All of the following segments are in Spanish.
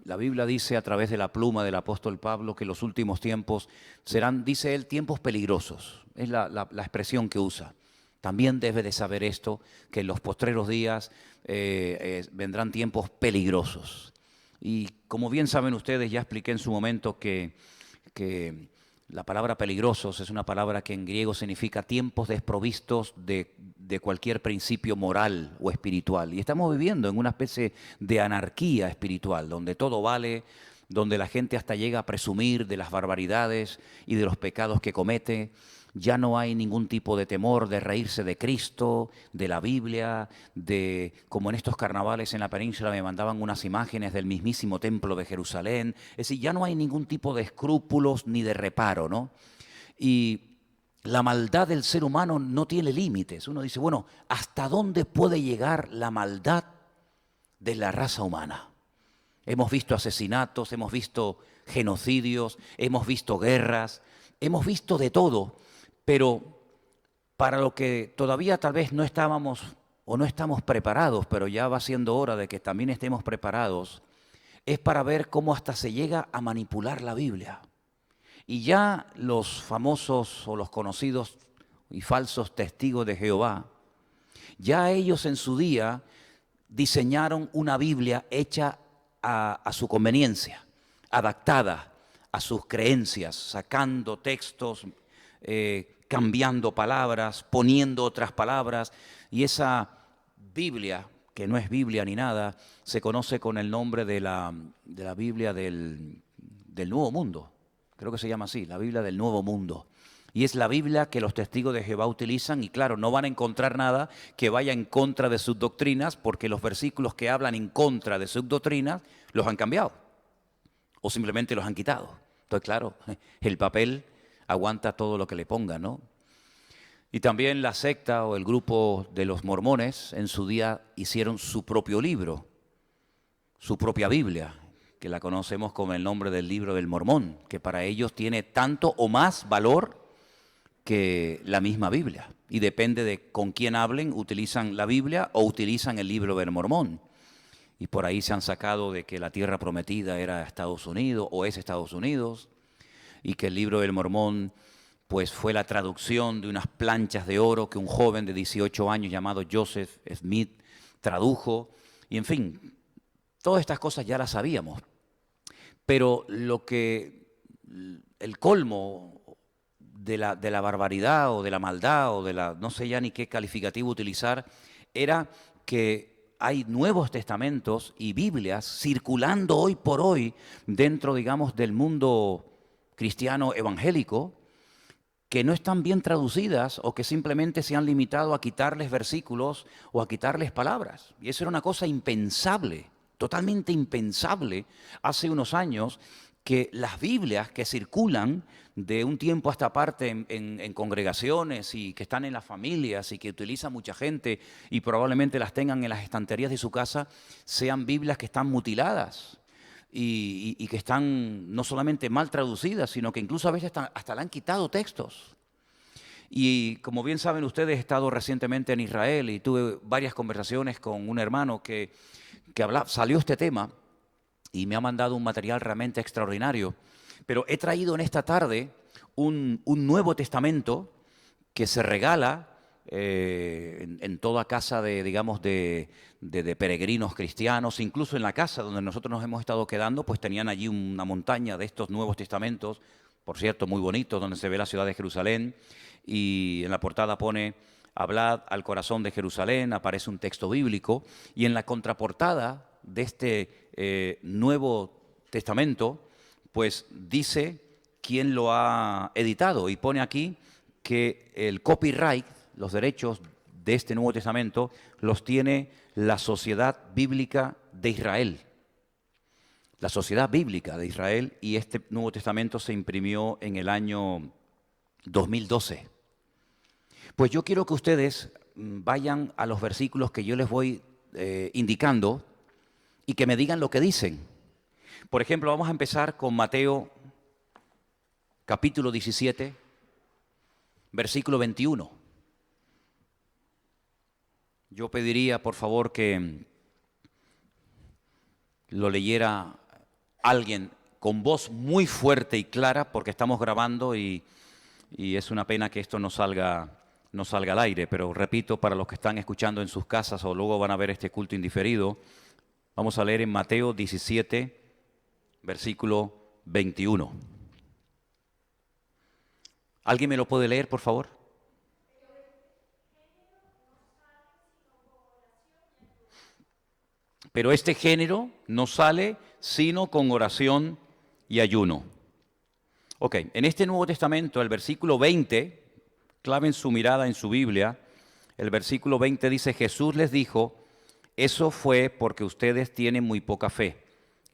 La Biblia dice a través de la pluma del apóstol Pablo que los últimos tiempos serán, dice él, tiempos peligrosos. Es la expresión que usa. También debe de saber esto, que en los postreros días vendrán tiempos peligrosos. Y como bien saben ustedes, ya expliqué en su momento que la palabra peligrosos es una palabra que en griego significa tiempos desprovistos de cualquier principio moral o espiritual. Y estamos viviendo en una especie de anarquía espiritual, donde todo vale, donde la gente hasta llega a presumir de las barbaridades y de los pecados que comete. Ya no hay ningún tipo de temor de reírse de Cristo, de la Biblia, como en estos carnavales en la península me mandaban unas imágenes del mismísimo templo de Jerusalén. Es decir, ya no hay ningún tipo de escrúpulos ni de reparo, ¿no? Y la maldad del ser humano no tiene límites. Uno dice, bueno, ¿hasta dónde puede llegar la maldad de la raza humana? Hemos visto asesinatos, hemos visto genocidios, hemos visto guerras, hemos visto de todo. Pero para lo que todavía tal vez no estábamos o no estamos preparados, pero ya va siendo hora de que también estemos preparados, es para ver cómo hasta se llega a manipular la Biblia. Y ya los famosos o los conocidos y falsos testigos de Jehová, ya ellos en su día diseñaron una Biblia hecha a su conveniencia, adaptada a sus creencias, sacando textos, cambiando palabras, poniendo otras palabras, y esa Biblia, que no es Biblia ni nada, se conoce con el nombre de la Biblia del Nuevo Mundo. Creo que se llama así, la Biblia del Nuevo Mundo. Y es la Biblia que los testigos de Jehová utilizan y claro, no van a encontrar nada que vaya en contra de sus doctrinas porque los versículos que hablan en contra de sus doctrinas los han cambiado o simplemente los han quitado. Entonces, claro, el papel aguanta todo lo que le pongan, ¿no? Y también la secta o el grupo de los mormones en su día hicieron su propio libro, su propia Biblia, que la conocemos como el nombre del libro del Mormón, que para ellos tiene tanto o más valor que la misma Biblia. Y depende de con quién hablen, utilizan la Biblia o utilizan el libro del Mormón. Y por ahí se han sacado de que la tierra prometida era Estados Unidos o es Estados Unidos, y que el libro del Mormón pues fue la traducción de unas planchas de oro que un joven de 18 años llamado Joseph Smith tradujo. Y en fin, todas estas cosas ya las sabíamos. Pero el colmo de la barbaridad o de la maldad o no sé ya ni qué calificativo utilizar, era que hay nuevos testamentos y Biblias circulando hoy por hoy dentro, digamos, del mundo cristiano evangélico, que no están bien traducidas o que simplemente se han limitado a quitarles versículos o a quitarles palabras. Y eso era una cosa impensable, totalmente impensable hace unos años, que las Biblias que circulan de un tiempo a esta parte en congregaciones y que están en las familias y que utiliza mucha gente y probablemente las tengan en las estanterías de su casa, sean Biblias que están mutiladas y que están no solamente mal traducidas, sino que incluso a veces hasta le han quitado textos. Y como bien saben ustedes, he estado recientemente en Israel y tuve varias conversaciones con un hermano que salió este tema y me ha mandado un material realmente extraordinario. Pero he traído en esta tarde un Nuevo Testamento que se regala en toda casa de peregrinos cristianos, incluso en la casa donde nosotros nos hemos estado quedando, pues tenían allí una montaña de estos Nuevos Testamentos, por cierto, muy bonitos, donde se ve la ciudad de Jerusalén, y en la portada pone: hablad al corazón de Jerusalén, aparece un texto bíblico, y en la contraportada de este Nuevo Testamento, pues dice quién lo ha editado, y pone aquí que el copyright, los derechos de este Nuevo Testamento, los tiene la Sociedad Bíblica de Israel. La Sociedad Bíblica de Israel, y este Nuevo Testamento se imprimió en el año 2012. Pues yo quiero que ustedes vayan a los versículos que yo les voy indicando y que me digan lo que dicen. Por ejemplo, vamos a empezar con Mateo capítulo 17, versículo 21. Yo pediría, por favor, que lo leyera alguien con voz muy fuerte y clara, porque estamos grabando y es una pena que esto no salga al aire. Pero repito, para los que están escuchando en sus casas o luego van a ver este culto indiferido, vamos a leer en Mateo 17, versículo 21. ¿Alguien me lo puede leer, por favor? Pero este género no sale sino con oración y ayuno. Ok, en este Nuevo Testamento, el versículo 20, claven su mirada en su Biblia, el versículo 20 dice: Jesús les dijo, eso fue porque ustedes tienen muy poca fe.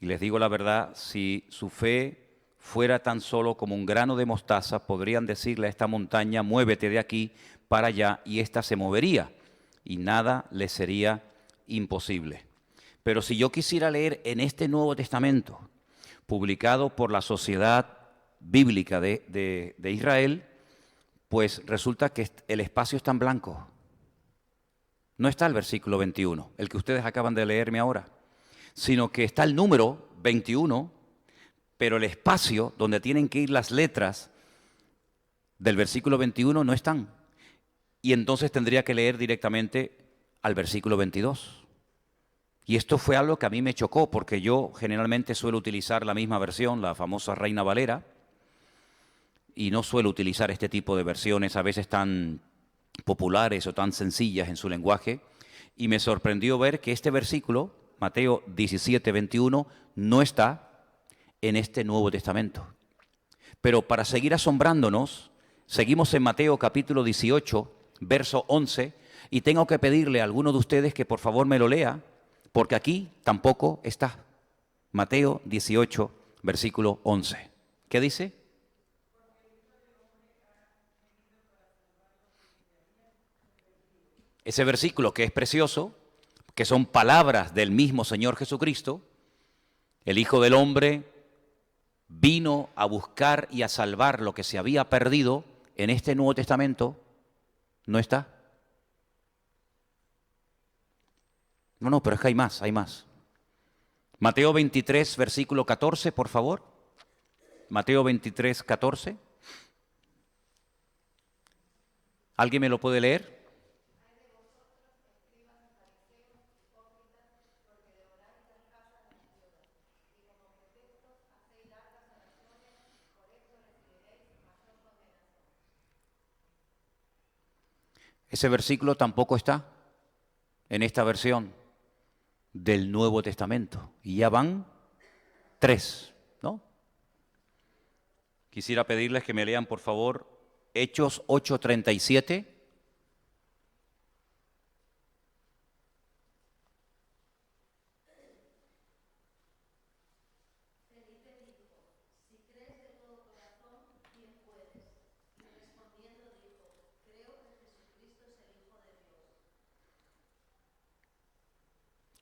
Y les digo la verdad, si su fe fuera tan solo como un grano de mostaza, podrían decirle a esta montaña, muévete de aquí para allá, y ésta se movería, y nada les sería imposible. Pero si yo quisiera leer en este Nuevo Testamento, publicado por la Sociedad Bíblica de Israel, pues resulta que el espacio está en blanco. No está el versículo 21, el que ustedes acaban de leerme ahora, sino que está el número 21, pero el espacio donde tienen que ir las letras del versículo 21 no están. Y entonces tendría que leer directamente al versículo 22. Y esto fue algo que a mí me chocó, porque yo generalmente suelo utilizar la misma versión, la famosa Reina Valera, y no suelo utilizar este tipo de versiones a veces tan populares o tan sencillas en su lenguaje, y me sorprendió ver que este versículo, Mateo 17, 21, no está en este Nuevo Testamento. Pero para seguir asombrándonos, seguimos en Mateo capítulo 18, verso 11, y tengo que pedirle a alguno de ustedes que por favor me lo lea, porque aquí tampoco está. Mateo 18, versículo 11. ¿Qué dice? Ese versículo que es precioso, que son palabras del mismo Señor Jesucristo, el Hijo del Hombre vino a buscar y a salvar lo que se había perdido, en este Nuevo Testamento no está. No, pero es que hay más, hay más. Mateo 23, versículo 14, por favor. Mateo 23, 14. ¿Alguien me lo puede leer? Ese versículo tampoco está en esta versión del Nuevo Testamento. Y ya van 3, ¿no? Quisiera pedirles que me lean, por favor, Hechos 8:37.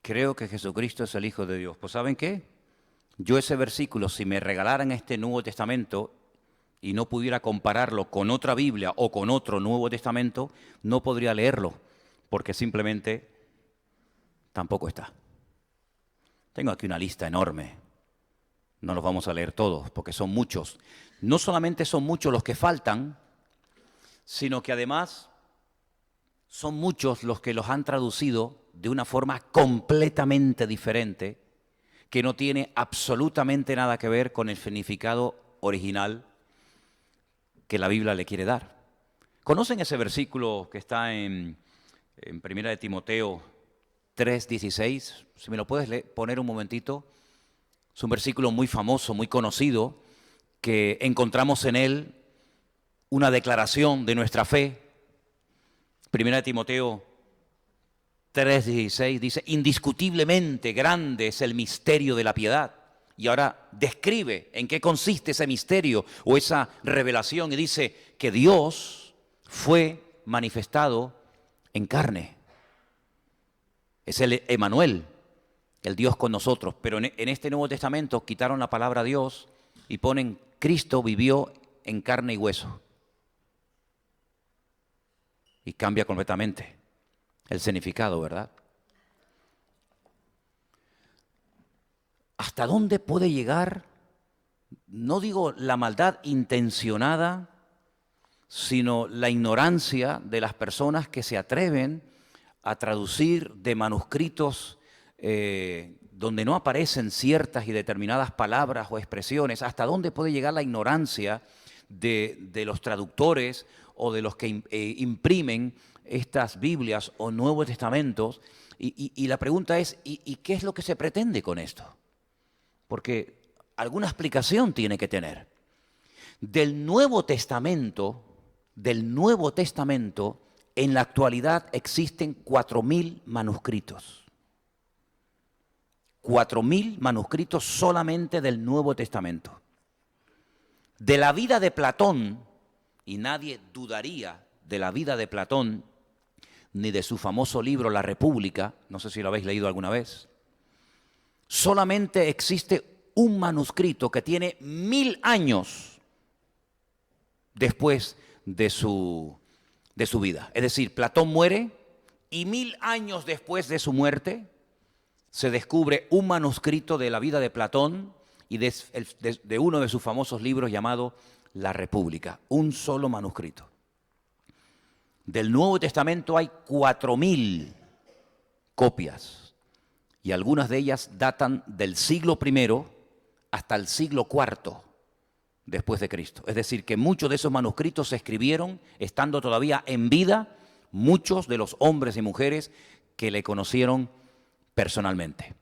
Creo que Jesucristo es el Hijo de Dios. Pues ¿saben qué? Yo ese versículo, si me regalaran este Nuevo Testamento y no pudiera compararlo con otra Biblia o con otro Nuevo Testamento, no podría leerlo, porque simplemente tampoco está. Tengo aquí una lista enorme. No los vamos a leer todos, porque son muchos. No solamente son muchos los que faltan, sino que además son muchos los que los han traducido de una forma completamente diferente, que no tiene absolutamente nada que ver con el significado original que la Biblia le quiere dar. ¿Conocen ese versículo que está en 1 de Timoteo 3:16? Si me lo puedes poner un momentito. Es un versículo muy famoso, muy conocido, que encontramos en él una declaración de nuestra fe. 1 de Timoteo 3:16 dice: indiscutiblemente grande es el misterio de la piedad. Y ahora describe en qué consiste ese misterio o esa revelación, y dice que Dios fue manifestado en carne. Es el Emmanuel, el Dios con nosotros. Pero en este Nuevo Testamento quitaron la palabra Dios y ponen Cristo vivió en carne y hueso. y cambia completamente el significado, ¿verdad? ¿Hasta dónde puede llegar, no digo la maldad intencionada, sino la ignorancia de las personas que se atreven a traducir de manuscritos donde no aparecen ciertas y determinadas palabras o expresiones? ¿Hasta dónde puede llegar la ignorancia de los traductores o de los que imprimen estas Biblias o Nuevos Testamentos? Y la pregunta es, ¿y qué es lo que se pretende con esto? Porque alguna explicación tiene que tener. Del Nuevo Testamento, en la actualidad existen 4.000 manuscritos. 4.000 manuscritos solamente del Nuevo Testamento. De la vida de Platón, y nadie dudaría de la vida de Platón, ni de su famoso libro La República, no sé si lo habéis leído alguna vez, solamente existe un manuscrito que tiene 1000 años después de su vida. Es decir, Platón muere y 1000 años después de su muerte se descubre un manuscrito de la vida de Platón y de uno de sus famosos libros llamado La República. Un solo manuscrito. Del Nuevo Testamento hay 4.000 copias y algunas de ellas datan del siglo I hasta el siglo IV después de Cristo. Es decir, que muchos de esos manuscritos se escribieron estando todavía en vida muchos de los hombres y mujeres que le conocieron personalmente.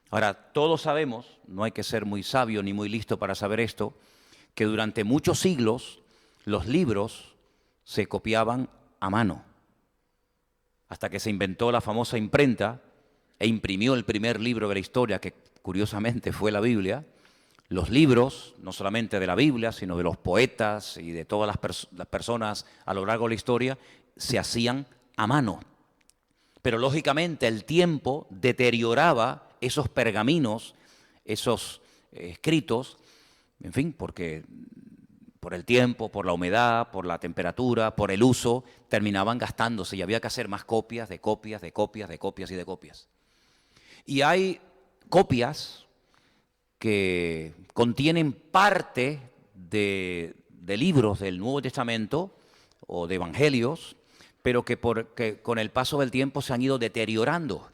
Ahora, todos sabemos, no hay que ser muy sabio ni muy listo para saber esto, que durante muchos siglos los libros se copiaban a mano, hasta que se inventó la famosa imprenta e imprimió el primer libro de la historia, que curiosamente fue la Biblia. Los libros, no solamente de la Biblia, sino de los poetas y de todas las personas a lo largo de la historia, se hacían a mano. Pero lógicamente el tiempo deterioraba esos pergaminos, esos escritos, en fin, porque por el tiempo, por la humedad, por la temperatura, por el uso, terminaban gastándose y había que hacer más copias de copias, de copias, de copias y de copias. Y hay copias que contienen parte de libros del Nuevo Testamento o de evangelios, pero que con el paso del tiempo se han ido deteriorando.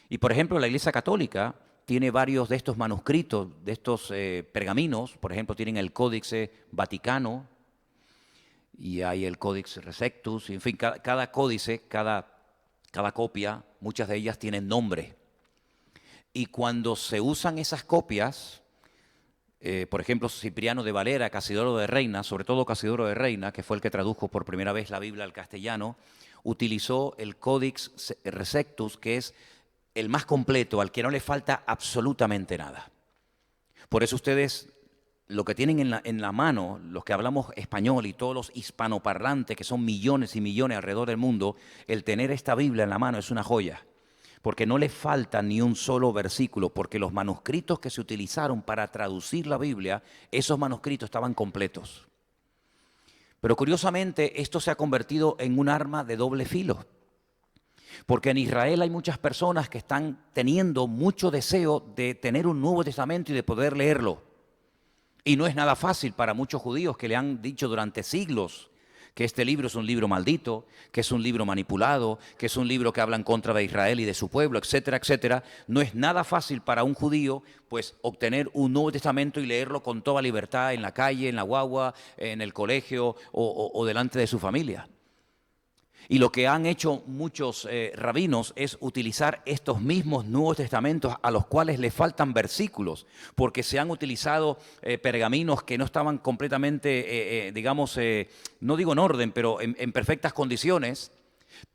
Y por ejemplo, la Iglesia Católica tiene varios de estos manuscritos, de estos pergaminos. Por ejemplo, tienen el Códice Vaticano y hay el Códice Resectus. En fin, cada códice, cada copia, muchas de ellas tienen nombre. Y cuando se usan esas copias, por ejemplo, Cipriano de Valera, Casidoro de Reina, sobre todo Casidoro de Reina, que fue el que tradujo por primera vez la Biblia al castellano, utilizó el Codex Resectus, que es el más completo, al que no le falta absolutamente nada. Por eso ustedes, lo que tienen en la mano, los que hablamos español y todos los hispanoparlantes, que son millones y millones alrededor del mundo, el tener esta Biblia en la mano es una joya. Porque no le falta ni un solo versículo, porque los manuscritos que se utilizaron para traducir la Biblia, esos manuscritos estaban completos. Pero curiosamente esto se ha convertido en un arma de doble filo, porque en Israel hay muchas personas que están teniendo mucho deseo de tener un Nuevo Testamento y de poder leerlo. Y no es nada fácil para muchos judíos que le han dicho durante siglos que este libro es un libro maldito, que es un libro manipulado, que es un libro que habla en contra de Israel y de su pueblo, etcétera, etcétera. No es nada fácil para un judío pues obtener un Nuevo Testamento y leerlo con toda libertad en la calle, en la guagua, en el colegio o delante de su familia. Y lo que han hecho muchos rabinos es utilizar estos mismos Nuevos Testamentos a los cuales le faltan versículos, porque se han utilizado pergaminos que no estaban completamente, digamos, no digo en orden, pero en perfectas condiciones,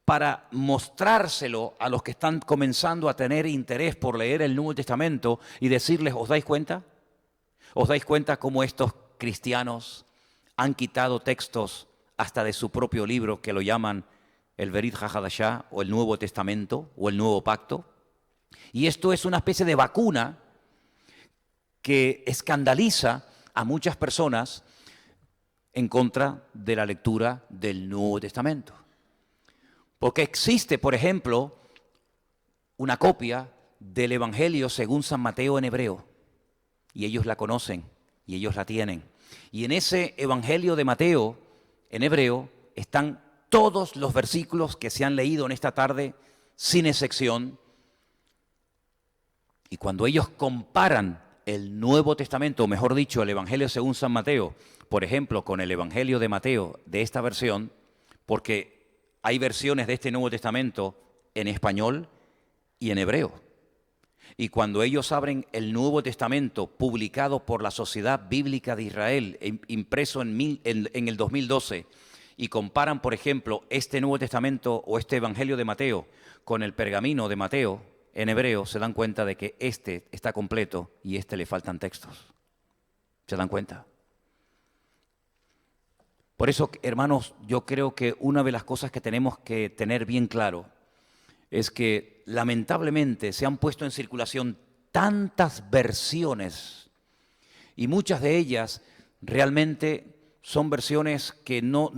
para mostrárselo a los que están comenzando a tener interés por leer el Nuevo Testamento y decirles, ¿os dais cuenta? ¿Os dais cuenta cómo estos cristianos han quitado textos hasta de su propio libro que lo llaman el Berit HaHadashah o el Nuevo Testamento o el Nuevo Pacto? Y esto es una especie de vacuna que escandaliza a muchas personas en contra de la lectura del Nuevo Testamento. Porque existe, por ejemplo, una copia del Evangelio según San Mateo en hebreo. Y ellos la conocen y ellos la tienen. Y en ese Evangelio de Mateo en hebreo están todos los versículos que se han leído en esta tarde, sin excepción. Y cuando ellos comparan el Nuevo Testamento, o mejor dicho, el Evangelio según San Mateo, por ejemplo, con el Evangelio de Mateo de esta versión, porque hay versiones de este Nuevo Testamento en español y en hebreo. Y cuando ellos abren el Nuevo Testamento publicado por la Sociedad Bíblica de Israel, impreso en el 2012, y comparan, por ejemplo, este Nuevo Testamento o este Evangelio de Mateo con el pergamino de Mateo en hebreo, se dan cuenta de que este está completo y este le faltan textos. ¿Se dan cuenta? Por eso, hermanos, yo creo que una de las cosas que tenemos que tener bien claro es que lamentablemente se han puesto en circulación tantas versiones y muchas de ellas realmente son versiones que no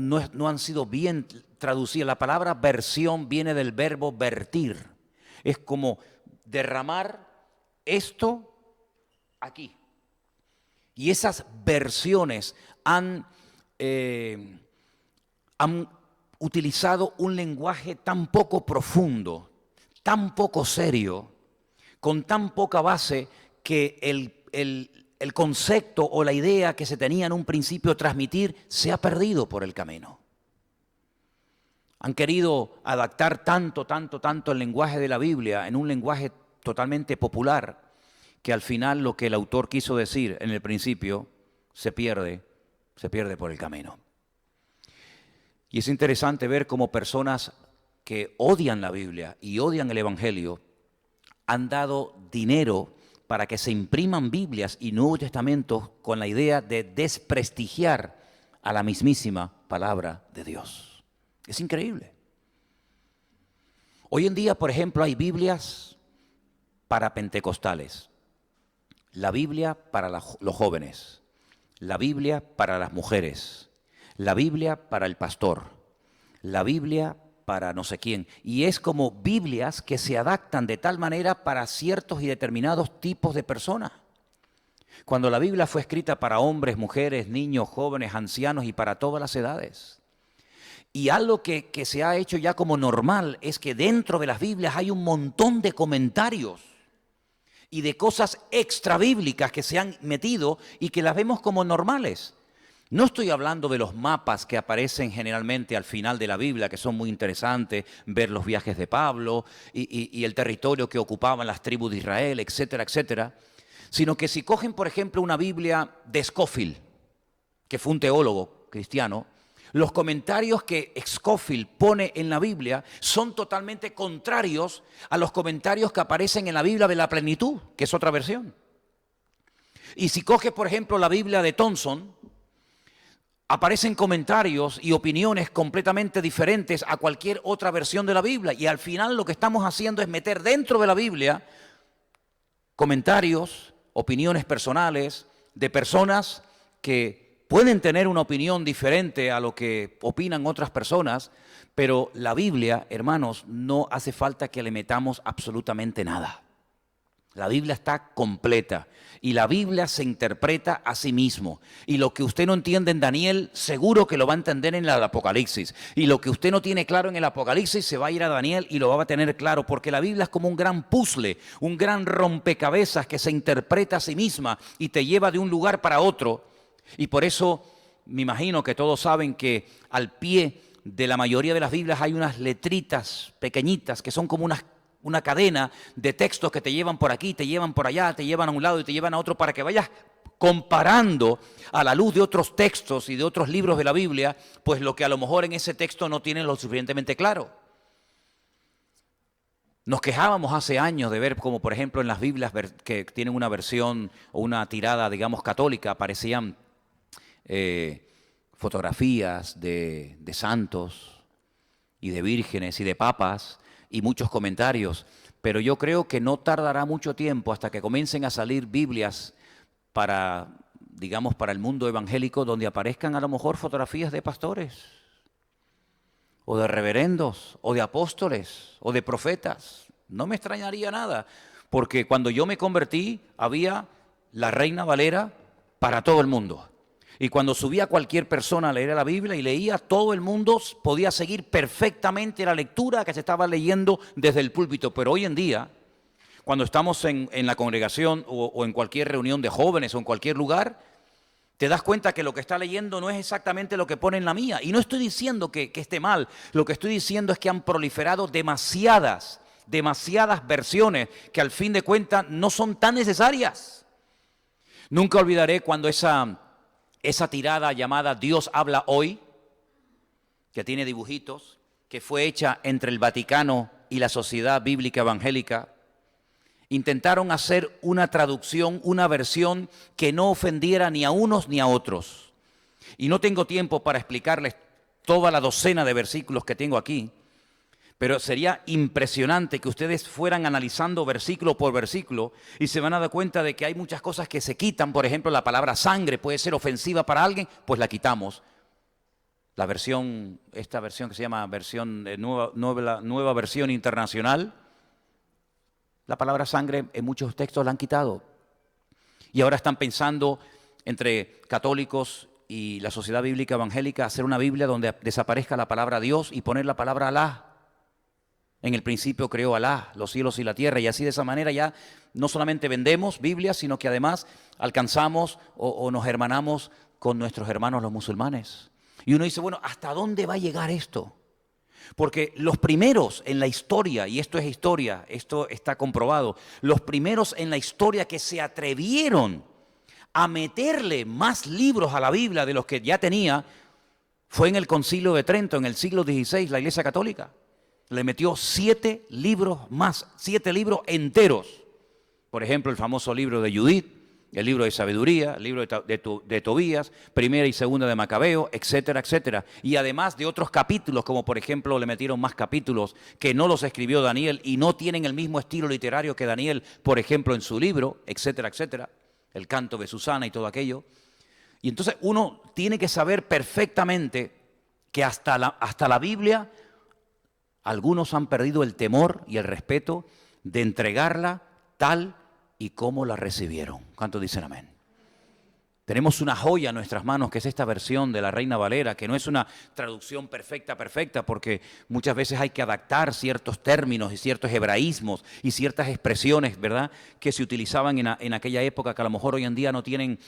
han sido bien traducidas. La palabra versión viene del verbo vertir. Es como derramar esto aquí. Y esas versiones han utilizado un lenguaje tan poco profundo, tan poco serio, con tan poca base que el concepto o la idea que se tenía en un principio transmitir se ha perdido por el camino. Han querido adaptar tanto el lenguaje de la Biblia en un lenguaje totalmente popular, que al final lo que el autor quiso decir en el principio se pierde por el camino. Y es interesante ver cómo personas que odian la Biblia y odian el Evangelio han dado dinero para que se impriman Biblias y Nuevos Testamentos con la idea de desprestigiar a la mismísima palabra de Dios. Es increíble. Hoy en día, por ejemplo, hay Biblias para pentecostales, la Biblia para los jóvenes, la Biblia para las mujeres, la Biblia para el pastor, la Biblia para no sé quién. Y es como Biblias que se adaptan de tal manera para ciertos y determinados tipos de personas. Cuando la Biblia fue escrita para hombres, mujeres, niños, jóvenes, ancianos y para todas las edades. Y algo que se ha hecho ya como normal es que dentro de las Biblias hay un montón de comentarios y de cosas extrabíblicas que se han metido y que las vemos como normales. No estoy hablando de los mapas que aparecen generalmente al final de la Biblia, que son muy interesantes, ver los viajes de Pablo y el territorio que ocupaban las tribus de Israel, etcétera, etcétera, sino que si cogen, por ejemplo, una Biblia de Scofield, que fue un teólogo cristiano, los comentarios que Scofield pone en la Biblia son totalmente contrarios a los comentarios que aparecen en la Biblia de la Plenitud, que es otra versión. Y si coges, por ejemplo, la Biblia de Thompson, aparecen comentarios y opiniones completamente diferentes a cualquier otra versión de la Biblia. Y al final lo que estamos haciendo es meter dentro de la Biblia comentarios, opiniones personales de personas que pueden tener una opinión diferente a lo que opinan otras personas, pero la Biblia, hermanos, no hace falta que le metamos absolutamente nada. La Biblia está completa y la Biblia se interpreta a sí mismo. Y lo que usted no entiende en Daniel, seguro que lo va a entender en el Apocalipsis. Y lo que usted no tiene claro en el Apocalipsis, se va a ir a Daniel y lo va a tener claro. Porque la Biblia es como un gran puzzle, un gran rompecabezas que se interpreta a sí misma y te lleva de un lugar para otro. Y por eso me imagino que todos saben que al pie de la mayoría de las Biblias hay unas letritas pequeñitas que son como una cadena de textos que te llevan por aquí, te llevan por allá, te llevan a un lado y te llevan a otro para que vayas comparando a la luz de otros textos y de otros libros de la Biblia, pues lo que a lo mejor en ese texto no tienen lo suficientemente claro. Nos quejábamos hace años de ver como, por ejemplo, en las Biblias que tienen una versión o una tirada, digamos, católica, aparecían fotografías de santos y de vírgenes y de papas y muchos comentarios, pero yo creo que no tardará mucho tiempo hasta que comiencen a salir Biblias para, digamos, para el mundo evangélico donde aparezcan a lo mejor fotografías de pastores o de reverendos, o de apóstoles, o de profetas. No me extrañaría nada, porque cuando yo me convertí había la Reina Valera para todo el mundo. Y cuando subía cualquier persona a leer la Biblia y leía, todo el mundo podía seguir perfectamente la lectura que se estaba leyendo desde el púlpito. Pero hoy en día, cuando estamos en la congregación o en cualquier reunión de jóvenes o en cualquier lugar, te das cuenta que lo que está leyendo no es exactamente lo que pone en la mía. Y no estoy diciendo que esté mal, lo que estoy diciendo es que han proliferado demasiadas versiones que al fin de cuentas no son tan necesarias. Nunca olvidaré cuando esa tirada llamada Dios habla hoy, que tiene dibujitos, que fue hecha entre el Vaticano y la Sociedad Bíblica Evangélica, intentaron hacer una traducción, una versión que no ofendiera ni a unos ni a otros. Y no tengo tiempo para explicarles toda la docena de versículos que tengo aquí, pero sería impresionante que ustedes fueran analizando versículo por versículo y se van a dar cuenta de que hay muchas cosas que se quitan. Por ejemplo, la palabra sangre puede ser ofensiva para alguien, pues la quitamos. Esta versión que se llama nueva versión internacional, la palabra sangre en muchos textos la han quitado. Y ahora están pensando entre católicos y la Sociedad Bíblica Evangélica hacer una Biblia donde desaparezca la palabra Dios y poner la palabra Alá. En el principio creó Alá los cielos y la tierra, y así de esa manera ya no solamente vendemos Biblias, sino que además alcanzamos o nos hermanamos con nuestros hermanos los musulmanes. Y uno dice, bueno, ¿hasta dónde va a llegar esto? Porque los primeros en la historia, y esto es historia, esto está comprobado, los primeros en la historia que se atrevieron a meterle más libros a la Biblia de los que ya tenía, fue en el Concilio de Trento, en el siglo XVI, la Iglesia Católica. Le metió 7 libros más, 7 libros enteros. Por ejemplo, el famoso libro de Judith, el libro de sabiduría, el libro de Tobías, primera y segunda de Macabeo, etcétera, etcétera. Y además de otros capítulos, como por ejemplo le metieron más capítulos que no los escribió Daniel y no tienen el mismo estilo literario que Daniel, por ejemplo, en su libro, etcétera, etcétera. El canto de Susana y todo aquello. Y entonces uno tiene que saber perfectamente que hasta la Biblia, algunos han perdido el temor y el respeto de entregarla tal y como la recibieron. ¿Cuántos dicen amén? Tenemos una joya en nuestras manos, que es esta versión de la Reina Valera, que no es una traducción perfecta, porque muchas veces hay que adaptar ciertos términos y ciertos hebraísmos y ciertas expresiones, ¿verdad?, que se utilizaban en aquella época, que a lo mejor hoy en día no tienen,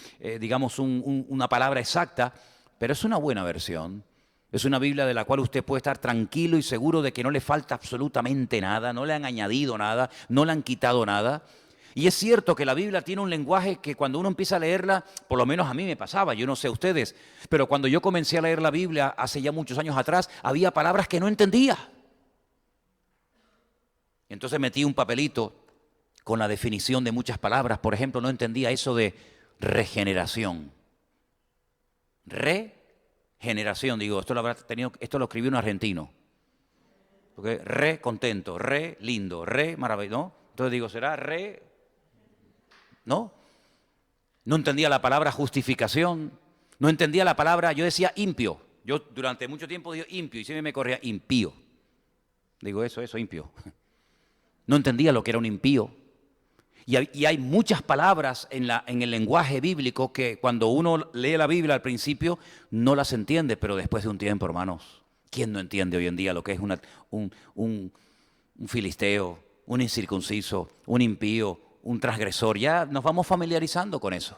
digamos, una palabra exacta, pero es una buena versión. Es una Biblia de la cual usted puede estar tranquilo y seguro de que no le falta absolutamente nada, no le han añadido nada, no le han quitado nada. Y es cierto que la Biblia tiene un lenguaje que cuando uno empieza a leerla, por lo menos a mí me pasaba, yo no sé ustedes, pero cuando yo comencé a leer la Biblia hace ya muchos años atrás, había palabras que no entendía. Entonces metí un papelito con la definición de muchas palabras. Por ejemplo, no entendía eso de regeneración. Regeneración, digo, esto lo escribió un argentino. Porque re contento, re lindo, re maravilloso, ¿no? Entonces digo, ¿será re? ¿No? No entendía la palabra justificación, no entendía la palabra, yo decía impío. Yo durante mucho tiempo dije impío y siempre me corría impío. Digo eso, impío. No entendía lo que era un impío. Y hay muchas palabras en el lenguaje bíblico que cuando uno lee la Biblia al principio no las entiende, pero después de un tiempo, hermanos, ¿quién no entiende hoy en día lo que es un filisteo, un incircunciso, un impío, un transgresor? Ya nos vamos familiarizando con eso.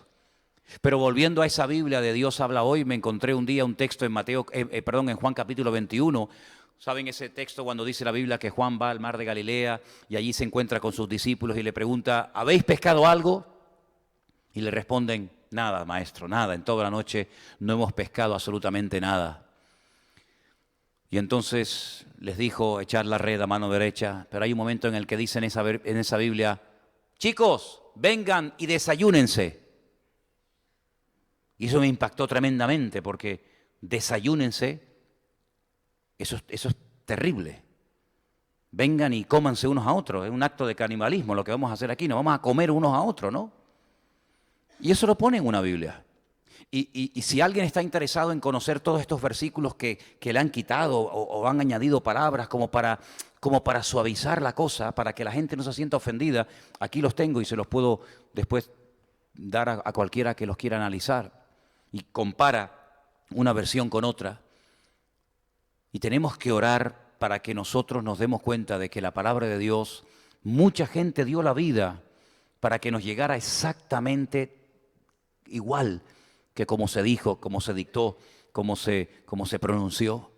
Pero volviendo a esa Biblia de Dios habla hoy, me encontré un día un texto en Juan capítulo 21. ¿Saben ese texto cuando dice la Biblia que Juan va al mar de Galilea y allí se encuentra con sus discípulos y le pregunta, ¿habéis pescado algo? Y le responden, nada, maestro, nada, en toda la noche no hemos pescado absolutamente nada. Y entonces les dijo echar la red a mano derecha, pero hay un momento en el que dice en esa Biblia, chicos, vengan y desayúnense. Y eso me impactó tremendamente porque desayúnense, eso es terrible. Vengan y cómanse unos a otros, es un acto de canibalismo lo que vamos a hacer aquí, nos vamos a comer unos a otros, ¿no? Y eso lo pone en una Biblia. Y si alguien está interesado en conocer todos estos versículos que le han quitado o han añadido palabras como para suavizar la cosa, para que la gente no se sienta ofendida, aquí los tengo y se los puedo después dar a cualquiera que los quiera analizar. Y compara una versión con otra. Y tenemos que orar para que nosotros nos demos cuenta de que la palabra de Dios, mucha gente dio la vida para que nos llegara exactamente igual que como se dijo, como se dictó, como se pronunció.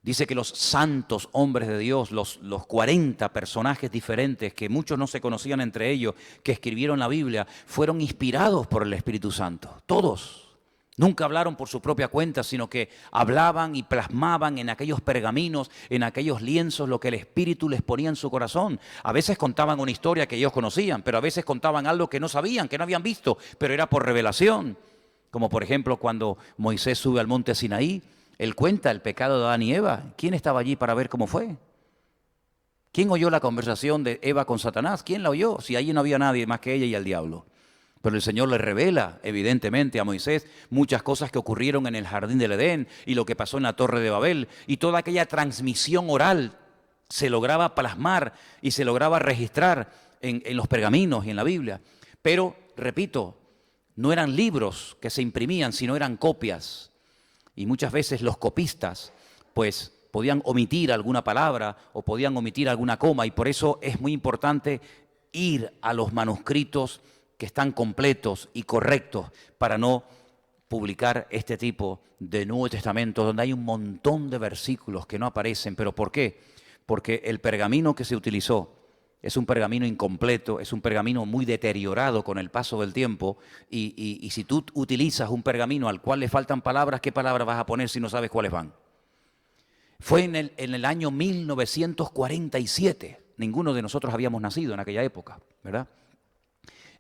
Dice que los santos hombres de Dios, los 40 personajes diferentes, que muchos no se conocían entre ellos, que escribieron la Biblia, fueron inspirados por el Espíritu Santo. Todos. Nunca hablaron por su propia cuenta, sino que hablaban y plasmaban en aquellos pergaminos, en aquellos lienzos, lo que el Espíritu les ponía en su corazón. A veces contaban una historia que ellos conocían, pero a veces contaban algo que no sabían, que no habían visto, pero era por revelación. Como por ejemplo cuando Moisés sube al monte Sinaí, él cuenta el pecado de Adán y Eva. ¿Quién estaba allí para ver cómo fue? ¿Quién oyó la conversación de Eva con Satanás? ¿Quién la oyó? Si allí no había nadie más que ella y el diablo. Pero el Señor le revela, evidentemente, a Moisés muchas cosas que ocurrieron en el jardín del Edén y lo que pasó en la Torre de Babel. Y toda aquella transmisión oral se lograba plasmar y se lograba registrar en los pergaminos y en la Biblia. Pero, repito, no eran libros que se imprimían, sino eran copias. Y muchas veces los copistas, pues, podían omitir alguna palabra o podían omitir alguna coma. Y por eso es muy importante ir a los manuscritos que están completos y correctos para no publicar este tipo de Nuevo Testamento donde hay un montón de versículos que no aparecen. ¿Pero por qué? Porque el pergamino que se utilizó es un pergamino incompleto, es un pergamino muy deteriorado con el paso del tiempo y si tú utilizas un pergamino al cual le faltan palabras, ¿qué palabras vas a poner si no sabes cuáles van? Fue en el año 1947, ninguno de nosotros habíamos nacido en aquella época, ¿verdad?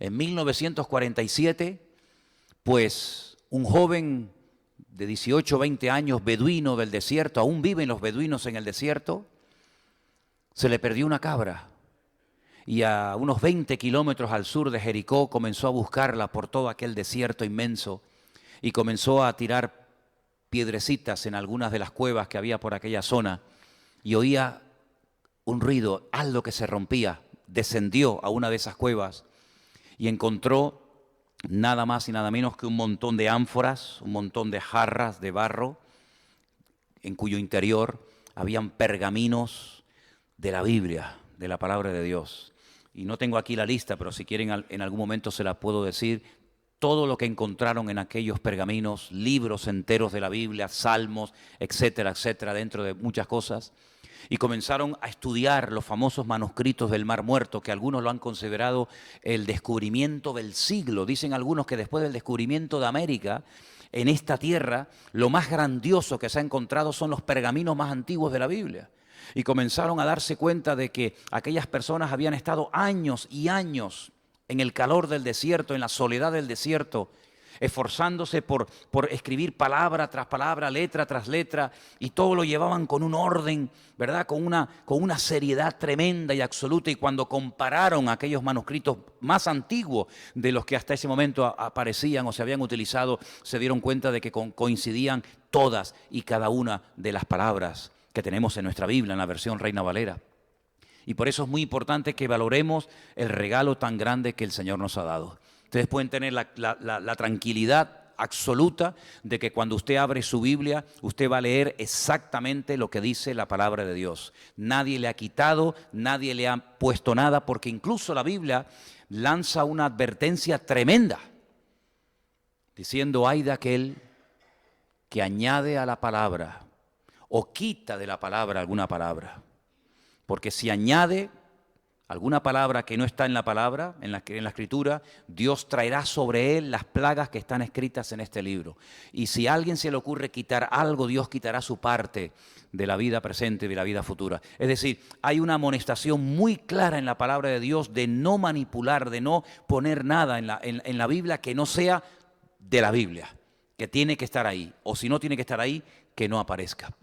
En 1947, pues un joven de 18 o 20 años, beduino del desierto, aún viven los beduinos en el desierto, se le perdió una cabra. Y a unos 20 kilómetros al sur de Jericó comenzó a buscarla por todo aquel desierto inmenso y comenzó a tirar piedrecitas en algunas de las cuevas que había por aquella zona y oía un ruido, algo que se rompía. Descendió a una de esas cuevas y encontró nada más y nada menos que un montón de ánforas, un montón de jarras de barro en cuyo interior habían pergaminos de la Biblia, de la palabra de Dios. Y no tengo aquí la lista, pero si quieren en algún momento se la puedo decir. Todo lo que encontraron en aquellos pergaminos, libros enteros de la Biblia, salmos, etcétera, etcétera, dentro de muchas cosas. Y comenzaron a estudiar los famosos manuscritos del Mar Muerto, que algunos lo han considerado el descubrimiento del siglo. Dicen algunos que después del descubrimiento de América, en esta tierra, lo más grandioso que se ha encontrado son los pergaminos más antiguos de la Biblia. Y comenzaron a darse cuenta de que aquellas personas habían estado años y años en el calor del desierto, en la soledad del desierto, esforzándose por escribir palabra tras palabra, letra tras letra, y todo lo llevaban con un orden, ¿verdad? Con una seriedad tremenda y absoluta. Y cuando compararon aquellos manuscritos más antiguos de los que hasta ese momento aparecían o se habían utilizado, se dieron cuenta de que coincidían todas y cada una de las palabras que tenemos en nuestra Biblia, en la versión Reina Valera. Y por eso es muy importante que valoremos el regalo tan grande que el Señor nos ha dado. Ustedes pueden tener la tranquilidad absoluta de que cuando usted abre su Biblia, usted va a leer exactamente lo que dice la palabra de Dios. Nadie le ha quitado, nadie le ha puesto nada, porque incluso la Biblia lanza una advertencia tremenda, diciendo: ay de aquel que añade a la palabra o quita de la palabra alguna palabra. Porque si añade alguna palabra que no está en la palabra, en la Escritura, Dios traerá sobre él las plagas que están escritas en este libro. Y si a alguien se le ocurre quitar algo, Dios quitará su parte de la vida presente y de la vida futura. Es decir, hay una amonestación muy clara en la palabra de Dios de no manipular, de no poner nada en la Biblia que no sea de la Biblia, que tiene que estar ahí. O si no tiene que estar ahí, que no aparezca.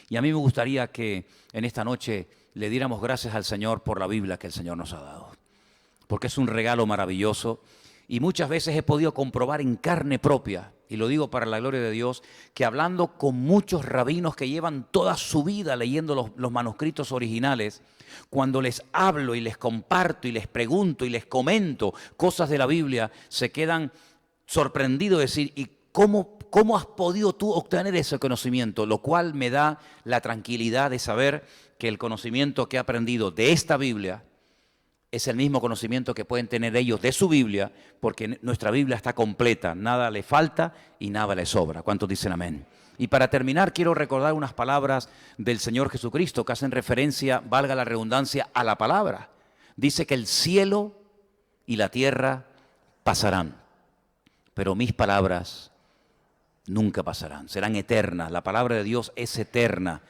Y a mí me gustaría que en esta noche le diéramos gracias al Señor por la Biblia que el Señor nos ha dado. Porque es un regalo maravilloso y muchas veces he podido comprobar en carne propia y lo digo para la gloria de Dios, que hablando con muchos rabinos que llevan toda su vida leyendo los manuscritos originales, cuando les hablo y les comparto y les pregunto y les comento cosas de la Biblia, se quedan sorprendidos de decir, ¿y cómo has podido tú obtener ese conocimiento? Lo cual me da la tranquilidad de saber que el conocimiento que he aprendido de esta Biblia es el mismo conocimiento que pueden tener ellos de su Biblia, porque nuestra Biblia está completa, nada le falta y nada le sobra. ¿Cuántos dicen amén? Y para terminar, quiero recordar unas palabras del Señor Jesucristo que hacen referencia, valga la redundancia, a la palabra. Dice que el cielo y la tierra pasarán, pero mis palabras nunca pasarán, serán eternas. La palabra de Dios es eterna.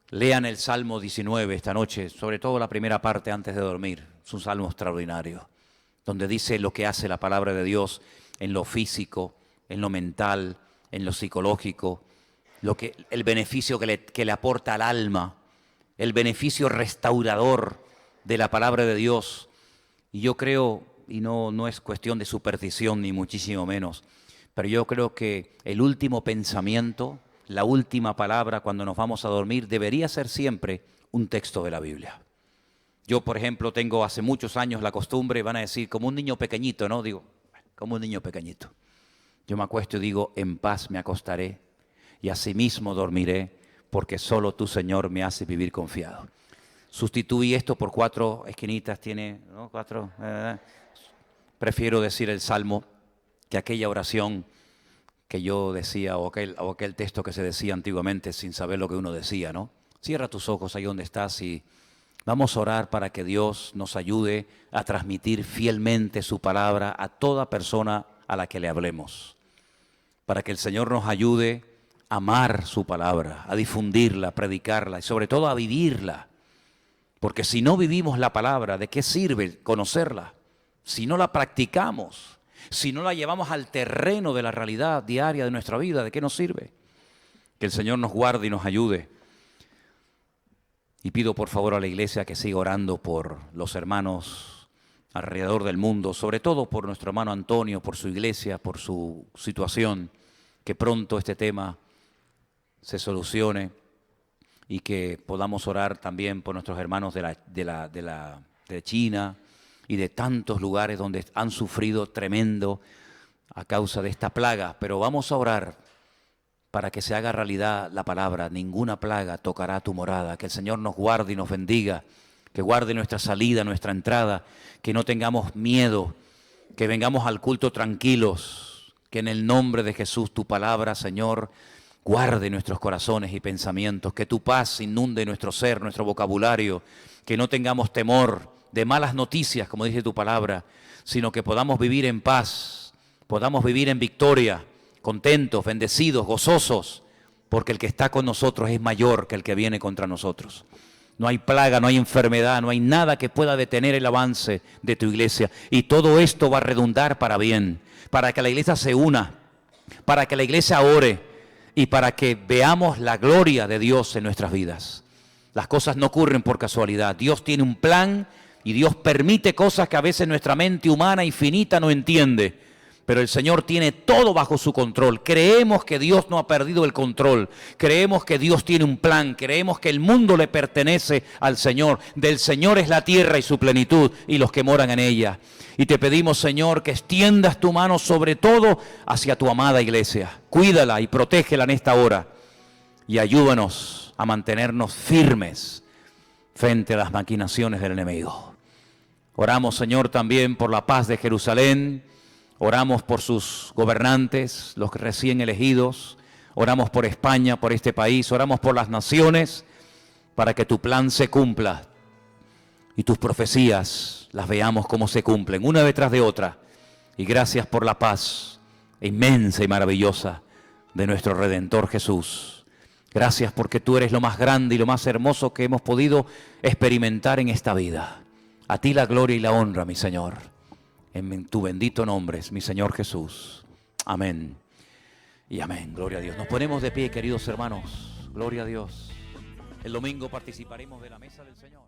Lean el Salmo 19 esta noche, sobre todo la primera parte antes de dormir. Es un salmo extraordinario, donde dice lo que hace la palabra de Dios en lo físico, en lo mental, en lo psicológico, el beneficio que le aporta al alma, el beneficio restaurador de la palabra de Dios. Y yo creo, y no es cuestión de superstición ni muchísimo menos, pero yo creo que el último pensamiento, la última palabra cuando nos vamos a dormir debería ser siempre un texto de la Biblia. Yo, por ejemplo, tengo hace muchos años la costumbre, van a decir, como un niño pequeñito, ¿no? Digo, como un niño pequeñito. Yo me acuesto y digo, en paz me acostaré y asimismo dormiré, porque solo tú, Señor, me haces vivir confiado. Sustituí esto por 4 esquinitas, tiene, ¿no? 4. Prefiero decir el Salmo que aquella oración que yo decía o aquel texto que se decía antiguamente sin saber lo que uno decía, ¿no? Cierra tus ojos ahí donde estás y vamos a orar para que Dios nos ayude a transmitir fielmente su palabra a toda persona a la que le hablemos. Para que el Señor nos ayude a amar su palabra, a difundirla, a predicarla y sobre todo a vivirla. Porque si no vivimos la palabra, ¿de qué sirve conocerla? Si no la practicamos, si no la llevamos al terreno de la realidad diaria de nuestra vida, ¿de qué nos sirve? Que el Señor nos guarde y nos ayude. Y pido por favor a la iglesia que siga orando por los hermanos alrededor del mundo, sobre todo por nuestro hermano Antonio, por su iglesia, por su situación, que pronto este tema se solucione y que podamos orar también por nuestros hermanos de China y de tantos lugares donde han sufrido tremendo a causa de esta plaga. Pero vamos a orar para que se haga realidad la palabra. Ninguna plaga tocará tu morada. Que el Señor nos guarde y nos bendiga, que guarde nuestra salida, nuestra entrada, que no tengamos miedo, que vengamos al culto tranquilos, que en el nombre de Jesús tu palabra, Señor, guarde nuestros corazones y pensamientos, que tu paz inunde nuestro ser, nuestro vocabulario, que no tengamos temor de malas noticias, como dice tu palabra, sino que podamos vivir en paz, podamos vivir en victoria, contentos, bendecidos, gozosos, porque el que está con nosotros es mayor que el que viene contra nosotros. No hay plaga, no hay enfermedad, no hay nada que pueda detener el avance de tu iglesia. Y todo esto va a redundar para bien, para que la iglesia se una, para que la iglesia ore y para que veamos la gloria de Dios en nuestras vidas. Las cosas no ocurren por casualidad. Dios tiene un plan y Dios permite cosas que a veces nuestra mente humana y finita no entiende. Pero el Señor tiene todo bajo su control. Creemos que Dios no ha perdido el control. Creemos que Dios tiene un plan. Creemos que el mundo le pertenece al Señor. Del Señor es la tierra y su plenitud y los que moran en ella. Y te pedimos, Señor, que extiendas tu mano sobre todo hacia tu amada iglesia. Cuídala y protégela en esta hora. Y ayúdanos a mantenernos firmes frente a las maquinaciones del enemigo. Oramos, Señor, también por la paz de Jerusalén. Oramos por sus gobernantes, los recién elegidos. Oramos por España, por este país. Oramos por las naciones para que tu plan se cumpla y tus profecías las veamos cómo se cumplen una detrás de otra. Y gracias por la paz inmensa y maravillosa de nuestro Redentor Jesús. Gracias porque tú eres lo más grande y lo más hermoso que hemos podido experimentar en esta vida. A ti la gloria y la honra, mi Señor. En tu bendito nombre, mi Señor Jesús. Amén y amén. Gloria a Dios. Nos ponemos de pie, queridos hermanos. Gloria a Dios. El domingo participaremos de la mesa del Señor.